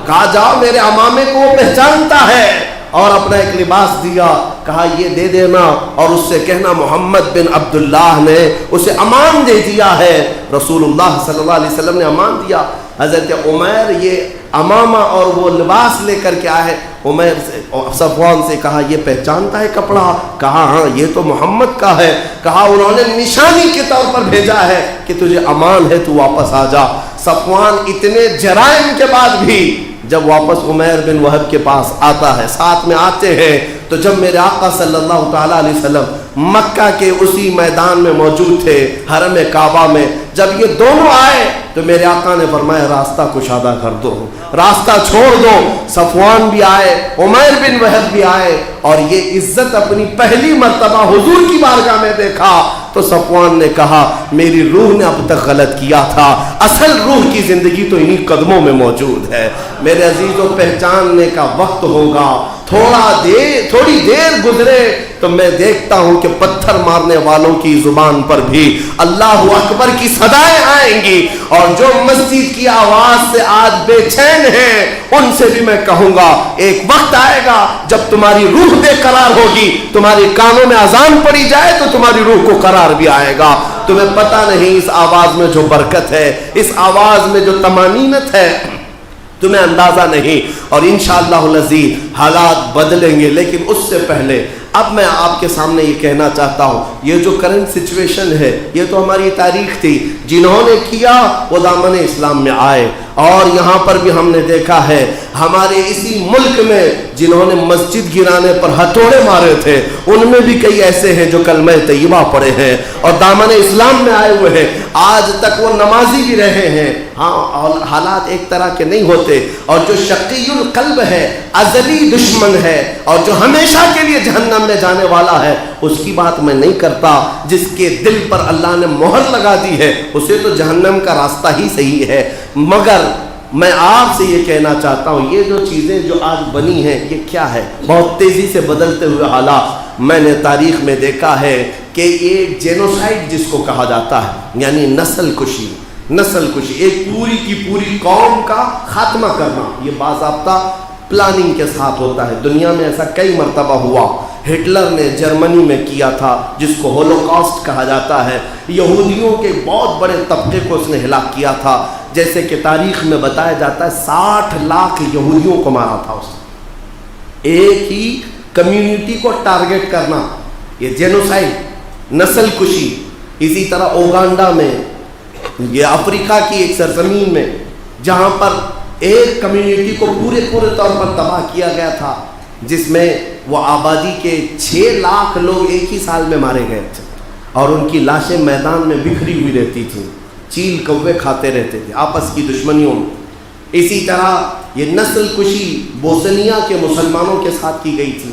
کہا جاؤ میرے امامے کو وہ پہچانتا ہے، اور اپنا ایک لباس دیا، کہا یہ دے دینا اور اس سے کہنا محمد بن عبداللہ نے اسے امان دے دیا ہے۔ رسول اللہ صلی اللہ علیہ وسلم نے امان دیا۔ حضرت عمیر یہ امامہ اور وہ لباس لے کر کے آئے۔ عمیر سے صفوان سے کہا یہ پہچانتا ہے کپڑا؟ کہا ہاں یہ تو محمد کا ہے۔ کہا انہوں نے نشانی کے طور پر بھیجا ہے کہ تجھے امان ہے، تو واپس آ جا۔ صفوان اتنے جرائم کے بعد بھی جب واپس عمیر بن وہب کے پاس آتا ہے، ساتھ میں آتے ہیں، تو جب میرے آقا صلی اللہ تعالیٰ علیہ وسلم مکہ کے اسی میدان میں موجود تھے، حرم کعبہ میں، جب یہ دونوں آئے تو میرے آقا نے فرمایا راستہ کشادہ کر دو، راستہ چھوڑ دو۔ صفوان بھی آئے، عمیر بن وہب بھی آئے، اور یہ عزت اپنی پہلی مرتبہ حضور کی بارگاہ میں دیکھا تو صفوان نے کہا میری روح نے اب تک غلط کیا تھا، اصل روح کی زندگی تو انہی قدموں میں موجود ہے۔ میرے عزیزوں پہچاننے کا وقت ہوگا، تھوڑی دیر گزرے تو میں دیکھتا ہوں کہ پتھر مارنے والوں کی زبان پر بھی اللہ اکبر کی صدائیں آئیں گی، اور جو مسجد کی آواز سے آج بے چین ہیں ان سے بھی میں کہوں گا ایک وقت آئے گا جب تمہاری روح بے قرار ہوگی، تمہاری کانوں میں اذان پڑی جائے تو تمہاری روح کو قرار بھی آئے گا۔ تمہیں پتہ نہیں اس آواز میں جو برکت ہے، اس آواز میں جو طمانینت ہے، تمہیں اندازہ نہیں، اور انشاءاللہ العزیز حالات بدلیں گے۔ لیکن اس سے پہلے اب میں آپ کے سامنے یہ کہنا چاہتا ہوں، یہ جو کرنٹ سچویشن ہے یہ تو ہماری تاریخ تھی، جنہوں نے کیا وہ دامن اسلام میں آئے، اور یہاں پر بھی ہم نے دیکھا ہے ہمارے اسی ملک میں جنہوں نے مسجد گرانے پر ہتھوڑے مارے تھے، ان میں بھی کئی ایسے ہیں جو کلمہ طیبہ پڑھے ہیں اور دامن اسلام میں آئے ہوئے ہیں، آج تک وہ نمازی بھی رہے ہیں۔ ہاں حالات ایک طرح کے نہیں ہوتے، اور جو شقی القلب ہے، ازلی دشمن ہے، اور جو ہمیشہ کے لیے جہنم میں جانے والا ہے، اس کی بات میں نہیں کرتا۔ جس کے دل پر اللہ نے مہر لگا دی ہے اسے تو جہنم کا راستہ ہی صحیح ہے۔ مگر میں آپ سے یہ کہنا چاہتا ہوں یہ جو چیزیں جو آج بنی ہیں یہ کیا ہے؟ بہت تیزی سے بدلتے ہوئے حالات۔ میں نے تاریخ میں دیکھا ہے کہ یہ جینوسائیڈ جس کو کہا جاتا ہے، یعنی نسل کشی، نسل کشی، ایک پوری کی پوری قوم کا خاتمہ کرنا، یہ باضابطہ پلاننگ کے ساتھ ہوتا ہے۔ دنیا میں ایسا کئی مرتبہ ہوا، ہٹلر نے جرمنی میں کیا تھا جس کو ہولوکاسٹ کہا جاتا ہے، یہودیوں کے بہت بڑے طبقے کو اس نے ہلاک کیا تھا، جیسے کہ تاریخ میں بتایا جاتا ہے 60 لاکھ یہودیوں کو مارا تھا اس نے، ایک ہی کمیونٹی کو ٹارگٹ کرنا، یہ جینوسائڈ، نسل کشی۔ اسی طرح اوگانڈا میں، یہ افریقہ کی ایک سرزمین میں، جہاں پر ایک کمیونٹی کو پورے طور پر تباہ کیا گیا تھا، جس میں وہ آبادی کے 6 لاکھ لوگ ایک ہی سال میں مارے گئے تھے، اور ان کی لاشیں میدان میں بکھری ہوئی رہتی تھیں، چیل کوے کھاتے رہتے تھے آپس کی دشمنیوں میں۔ اسی طرح یہ نسل کشی بوسنیا کے مسلمانوں کے ساتھ کی گئی تھی،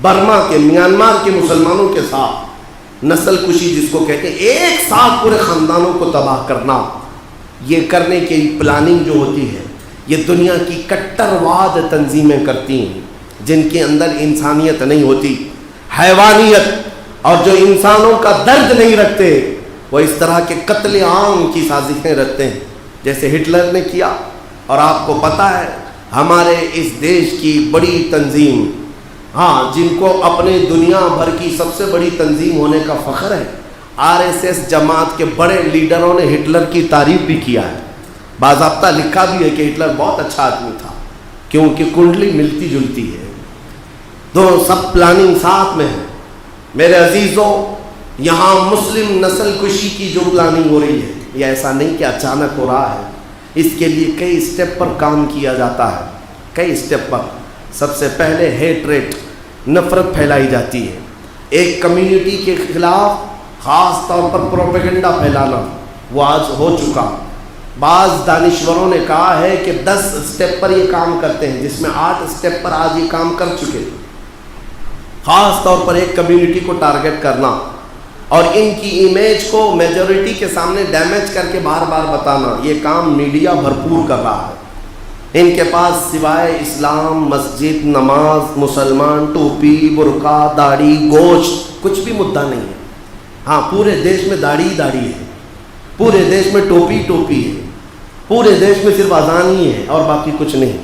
برما کے، میانمار کے مسلمانوں کے ساتھ نسل کشی جس کو کہتے ہیں، ایک ساتھ پورے خاندانوں کو تباہ کرنا۔ یہ کرنے کی پلاننگ جو ہوتی ہے، یہ دنیا کی کٹرواد تنظیمیں کرتی ہیں، جن کے اندر انسانیت نہیں ہوتی، حیوانیت، اور جو انسانوں کا درد نہیں رکھتے، وہ اس طرح کے قتل عام کی سازشیں رکھتے ہیں، جیسے ہٹلر نے کیا۔ اور آپ کو پتہ ہے ہمارے اس دیش کی بڑی تنظیم، ہاں، جن کو اپنے دنیا بھر کی سب سے بڑی تنظیم ہونے کا فخر ہے، RSS جماعت کے بڑے لیڈروں نے ہٹلر کی تعریف بھی کیا ہے، باضابطہ لکھا بھی ہے کہ ہٹلر بہت اچھا آدمی تھا، کیونکہ کنڈلی ملتی جلتی ہے، دونوں سب پلاننگ ساتھ میں ہے۔ میرے عزیزوں، یہاں مسلم نسل کشی کی جو پلاننگ ہو رہی ہے، یہ ایسا نہیں کہ اچانک ہو رہا ہے، اس کے لیے کئی اسٹیپ پر کام کیا جاتا ہے، کئی اسٹیپ پر۔ سب سے پہلے ہیٹ ریٹ، نفرت پھیلائی جاتی ہے، ایک کمیونٹی کے خلاف خاص طور پر پروپیگنڈا پھیلانا، وہ آج ہو چکا۔ بعض دانشوروں نے کہا ہے کہ 10 اسٹیپ پر یہ کام کرتے ہیں، جس میں 8 اسٹیپ پر آج یہ کام کر چکے، خاص طور پر ایک کمیونٹی کو ٹارگٹ کرنا اور ان کی امیج کو میجورٹی کے سامنے ڈیمیج کر کے بار بار بتانا، یہ کام میڈیا بھرپور کر رہا ہے۔ ان کے پاس سوائے اسلام، مسجد، نماز، مسلمان، ٹوپی، برقع، داڑھی، گوشت، کچھ بھی مدعا نہیں ہے۔ ہاں، پورے دیش میں داڑھی ہی داڑھی ہے، پورے دیش میں ٹوپی ہے، پورے دیش میں صرف اذان ہی ہے اور باقی کچھ نہیں،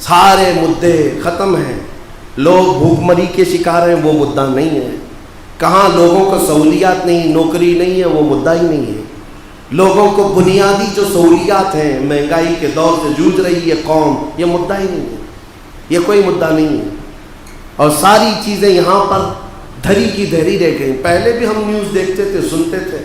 سارے مدعے ختم ہیں۔ لوگ بھوک مری کے شکار ہیں، وہ مدعا نہیں ہے۔ کہاں لوگوں کو سہولیات نہیں، نوکری نہیں ہے، وہ مدعا ہی نہیں ہے۔ لوگوں کو بنیادی جو سہولیات ہیں، مہنگائی کے دور سے جوجھ رہی ہے قوم، یہ مدعا ہی نہیں ہے، یہ کوئی مدعا نہیں ہے۔ اور ساری چیزیں یہاں پر دھری کی دھری رہ گئی۔ پہلے بھی ہم نیوز دیکھتے تھے، سنتے تھے،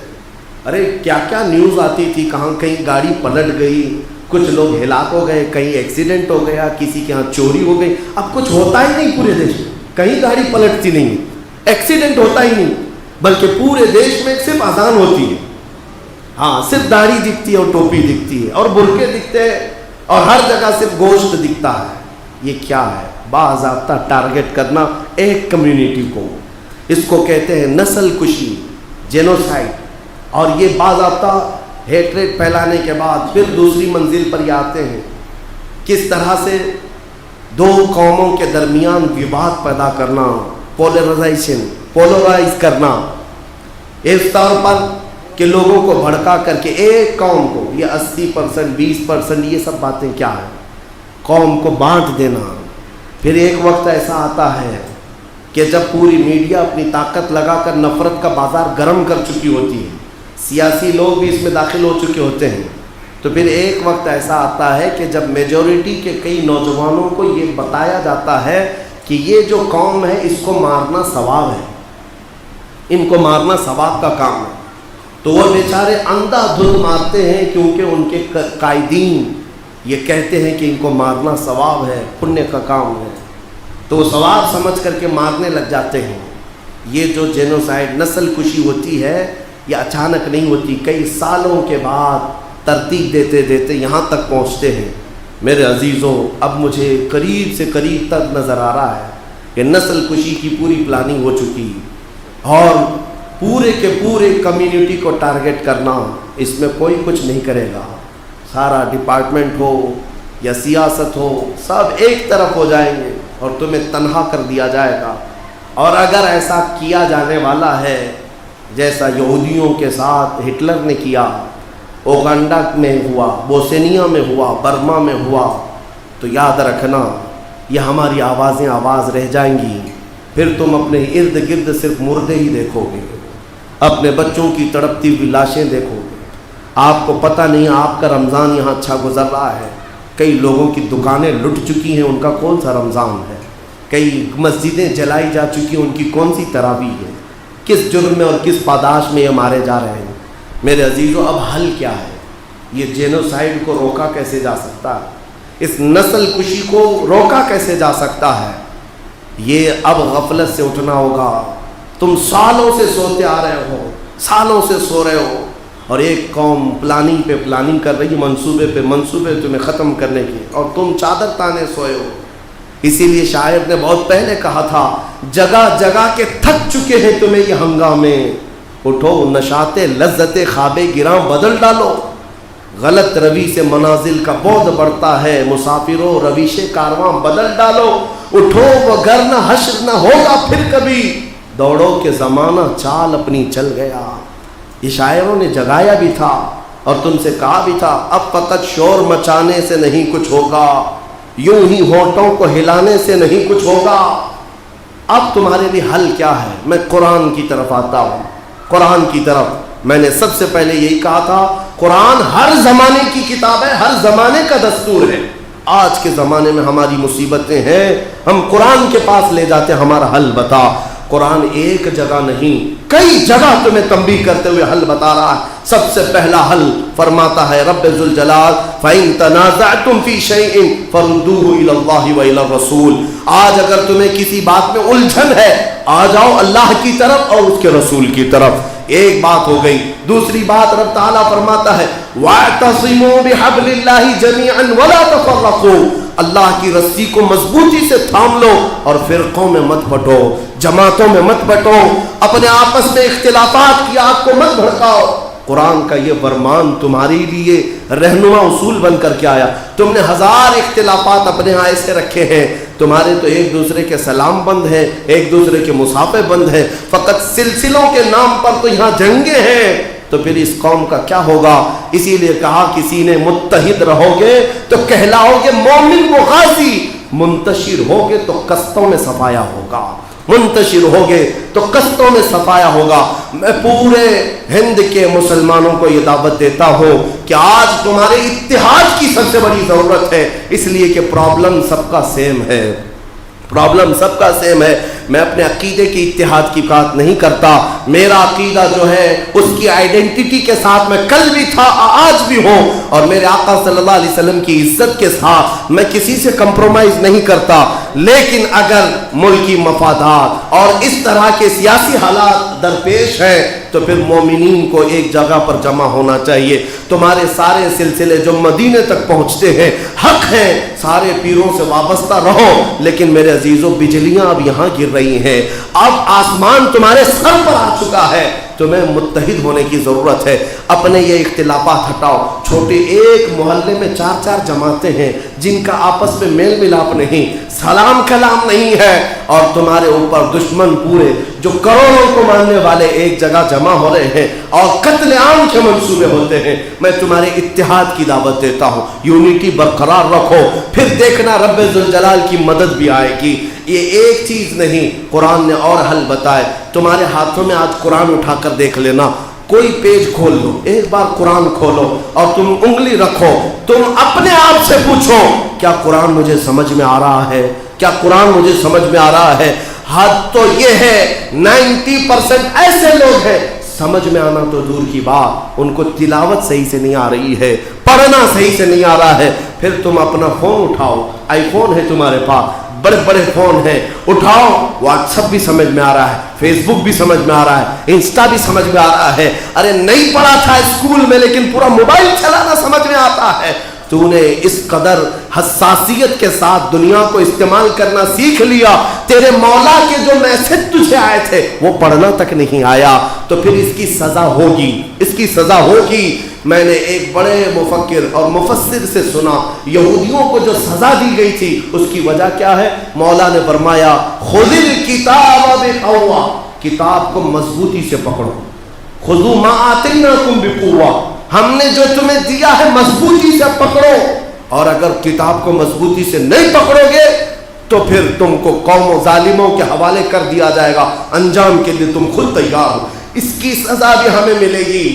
ارے کیا کیا نیوز آتی تھی، کہاں کہیں گاڑی پلٹ گئی، کچھ لوگ ہلاک ہو گئے، کہیں ایکسیڈنٹ ہو گیا، کسی کے ہاں چوری ہو گئی۔ اب کچھ ہوتا ہی نہیں پورے دیش میں، کہیں گاڑی پلٹتی نہیں، ایکسیڈنٹ ہوتا ہی نہیں، بلکہ پورے دیش میں صرف اذان ہوتی ہے، ہاں، صرف داڑھی دکھتی ہے اور ٹوپی دکھتی ہے اور برقعے دکھتے ہیں اور ہر جگہ صرف گوشت دکھتا ہے۔ یہ کیا ہے؟ باضابطہ ٹارگٹ کرنا ایک کمیونٹی کو، اس کو کہتے ہیں نسل کشی، جینوسائڈ۔ اور یہ باضابطہ ہیٹریٹ پھیلانے کے بعد پھر دوسری منزل پر یہ آتے ہیں، کس طرح سے دو قوموں کے درمیان وواد پیدا کرنا، پولرائز کرنا، اس طور پر کہ لوگوں کو بھڑکا کر کے ایک قوم کو، یہ 80%، 20%، یہ سب باتیں کیا ہیں، قوم کو بانٹ دینا۔ پھر ایک وقت ایسا آتا ہے کہ جب پوری میڈیا اپنی طاقت لگا کر نفرت کا بازار گرم کر چکی ہوتی ہے، سیاسی لوگ بھی اس میں داخل ہو چکے ہوتے ہیں، تو پھر ایک وقت ایسا آتا ہے کہ جب میجورٹی کے کئی نوجوانوں کو یہ بتایا جاتا ہے کہ یہ جو قوم ہے اس کو مارنا ثواب ہے، ان کو مارنا ثواب کا کام ہے، تو وہ بیچارے اندھا دھند مارتے ہیں، کیونکہ ان کے قائدین یہ کہتے ہیں کہ ان کو مارنا ثواب ہے، پنیہ کا کام ہے، تو وہ ثواب سمجھ کر کے مارنے لگ جاتے ہیں۔ یہ جو جینوسائڈ، نسل کشی ہوتی ہے، یہ اچانک نہیں ہوتی، کئی سالوں کے بعد ترتیب دیتے دیتے یہاں تک پہنچتے ہیں۔ میرے عزیزوں، اب مجھے قریب سے قریب تک نظر آ رہا ہے کہ نسل کشی کی پوری پلاننگ ہو چکی، اور پورے کے پورے کمیونٹی کو ٹارگٹ کرنا، اس میں کوئی کچھ نہیں کرے گا، سارا ڈپارٹمنٹ ہو یا سیاست ہو، سب ایک طرف ہو جائیں گے اور تمہیں تنہا کر دیا جائے گا۔ اور اگر ایسا کیا جانے والا ہے جیسا یہودیوں کے ساتھ ہٹلر نے کیا، اوگانڈا میں ہوا، بوسنیا میں ہوا، برما میں ہوا، تو یاد رکھنا یہ ہماری آوازیں آواز رہ جائیں گی، پھر تم اپنے ارد گرد صرف مردے ہی دیکھو گے، اپنے بچوں کی تڑپتی ہوئی لاشیں دیکھو گے۔ آپ کو پتہ نہیں آپ کا رمضان یہاں اچھا گزر رہا ہے، کئی لوگوں کی دکانیں لٹ چکی ہیں، ان کا کون سا رمضان ہے؟ کئی مسجدیں جلائی جا چکی ہیں، ان کی کون سی تراویح ہے؟ کس جرم میں اور کس پاداش میں یہ مارے جا رہے ہیں؟ میرے عزیزو، اب حل کیا ہے؟ یہ جینوسائیڈ کو روکا کیسے جا سکتا ہے؟ اس نسل کشی کو روکا کیسے جا سکتا ہے؟ یہ اب غفلت سے اٹھنا ہوگا۔ تم سالوں سے سوتے آ رہے ہو، سالوں سے سو رہے ہو، اور ایک قوم پلاننگ پہ پلاننگ کر رہی ہے، منصوبے پہ منصوبے تمہیں ختم کرنے کی، اور تم چادر تانے سوئے ہو۔ اسی لیے شاعر نے بہت پہلے کہا تھا، جگہ جگہ کے تھک چکے ہیں تمہیں یہ ہنگامے، اٹھو نشاط لذت خواب گراں بدل ڈالو۔ غلط روی سے منازل کا بعد بڑھتا ہے، مسافروں رویش کارواں بدل ڈالو۔ اٹھو وگرنہ حشر نہ ہوگا پھر کبھی، دوڑو کہ زمانہ چال اپنی چل گیا۔ یہ شاعروں نے جگایا بھی تھا اور تم سے کہا بھی تھا، اب فقط شور مچانے سے نہیں کچھ ہوگا، یوں ہی ہونٹوں کو ہلانے سے نہیں کچھ ہوگا۔ اب تمہارے لیے حل کیا ہے؟ میں قرآن کی طرف آتا ہوں، قرآن کی طرف۔ میں نے سب سے پہلے یہی کہا تھا، قرآن ہر زمانے کی کتاب ہے، ہر زمانے کا دستور ہے۔ آج کے زمانے میں ہماری مصیبتیں ہیں، ہم قرآن کے پاس لے جاتے ہیں، ہمارا حل بتا۔ قرآن ایک جگہ نہیں، کئی جگہ تمہیں تنبیہ کرتے ہوئے حل بتا رہا ہے۔ سب سے پہلا حل فرماتا ہے رب ذوالجلال، فَإِن تَنَازَعْتُمْ فِي شَيْءٍ فَرُدُّوهُ إِلَى اللَّهِ وَإِلَى الرَّسُولِ۔ آج اگر تمہیں کسی بات میں الجھن ہے، آ جاؤ اللہ کی طرف اور اس کے رسول کی طرف۔ ایک بات ہو گئی۔ دوسری بات رب تعالیٰ فرماتا ہے وَاعْتَصِمُوا بِحَبْلِ اللَّهِ جَمِيعًا وَلَا تَفَرَّقُوا۔ اللہ کی رسی کو مضبوطی سے تھام لو اور فرقوں میں مت بٹو، جماعتوں میں مت بٹو، اپنے آپس میں اختلافات کی آگ کو مت بھڑکاؤ۔ قرآن کا یہ فرمان تمہارے لیے رہنما اصول بن کر کے آیا۔ تم نے ہزار اختلافات اپنے ہاں ایسے رکھے ہیں، تمہارے تو ایک دوسرے کے سلام بند ہیں، ایک دوسرے کے مصافحے بند ہیں، فقط سلسلوں کے نام پر تو یہاں جنگیں ہیں، تو پھر اس قوم کا کیا ہوگا؟ اسی لیے کہا کسی نے متحد رہو گے تو کہلاؤ گے مومن و غازی، منتشر ہوگے تو قصتوں میں صفایا ہوگا، منتشر ہوگے تو قصتوں میں صفایا ہوگا۔ میں پورے ہند کے مسلمانوں کو یہ دعوت دیتا ہوں کہ آج تمہارے اتحاد کی سب سے بڑی ضرورت ہے، اس لیے کہ پرابلم سب کا سیم ہے، پرابلم سب کا سیم ہے۔ میں اپنے عقیدے کی اتحاد کی بات نہیں کرتا، میرا عقیدہ جو ہے اس کی آئیڈینٹی کے ساتھ میں کل بھی تھا آج بھی ہوں، اور میرے آقا صلی اللہ علیہ وسلم کی عزت کے ساتھ میں کسی سے کمپرومائز نہیں کرتا۔ لیکن اگر ملکی مفادات اور اس طرح کے سیاسی حالات درپیش ہیں تو پھر مومنین کو ایک جگہ پر جمع ہونا چاہیے۔ تمہارے سارے سلسلے جو مدینے تک پہنچتے ہیں حق ہیں، سارے پیروں سے وابستہ رہو، لیکن میرے عزیزو بجلیاں اب یہاں گر رہی ہیں، اب آسمان تمہارے سر پر آ چکا ہے، تمہیں متحد ہونے کی ضرورت ہے۔ اپنے یہ اختلافات ہٹاؤ۔ چھوٹے ایک محلے میں 4 جماعتیں ہیں جن کا آپس میں میل ملاپ نہیں، سلام کلام نہیں ہے، اور تمہارے اوپر دشمن پورے جو کروڑوں کو ماننے والے ایک جگہ جمع ہو رہے ہیں اور قتل عام کے منصوبے ہوتے ہیں۔ میں تمہارے اتحاد کی دعوت دیتا ہوں، یونٹی برقرار رکھو، پھر دیکھنا رب ذوالجلال کی مدد بھی آئے گی۔ یہ ایک چیز نہیں، قرآن نے اور حل بتائے۔ تمہارے ہاتھوں میں آج قرآن اٹھا کر دیکھ لینا، کوئی پیج کھول لو، ایک بار قرآن کھولو اور تم انگلی رکھو، تم اپنے آپ سے پوچھو کیا قرآن مجھے سمجھ میں آ رہا ہے؟ کیا قرآن مجھے سمجھ میں آ رہا ہے؟ حد تو یہ ہے 90% ایسے لوگ ہیں سمجھ میں آنا تو دور کی بات، ان کو تلاوت صحیح سے نہیں آ رہی ہے، پڑھنا صحیح سے نہیں آ رہا ہے۔ پھر تم اپنا فون اٹھاؤ، آئی فون ہے تمہارے پاس، بڑے بڑے فون ہیں، اٹھاؤ، واٹس ایپ بھی سمجھ میں آ رہا ہے، فیس بک بھی سمجھ میں آ رہا ہے، انسٹا بھی سمجھ میں آ رہا ہے۔ ارے نہیں پڑھا تھا اسکول میں لیکن پورا موبائل چلانا سمجھ میں آتا ہے۔ تو نے اس قدر حساسیت کے ساتھ دنیا کو استعمال کرنا سیکھ لیا، تیرے مولا کے جو میسج تجھے آئے تھے وہ پڑھنا تک نہیں آیا، تو پھر اس کی سزا ہوگی، اس کی سزا ہوگی۔ میں نے ایک بڑے مفکر اور مفسر سے سنا، یہودیوں کو جو سزا دی گئی تھی اس کی وجہ کیا ہے؟ مولا نے فرمایا خذ الکتاب بقوہ، کتاب کو مضبوطی سے پکڑو، خذوا ما آتیناکم بقوہ، ہم نے جو تمہیں دیا ہے مضبوطی سے پکڑو، اور اگر کتاب کو مضبوطی سے نہیں پکڑو گے تو پھر تم کو قوم و ظالموں کے حوالے کر دیا جائے گا، انجام کے لیے تم خود تیار ہو، اس کی سزا بھی ہمیں ملے گی۔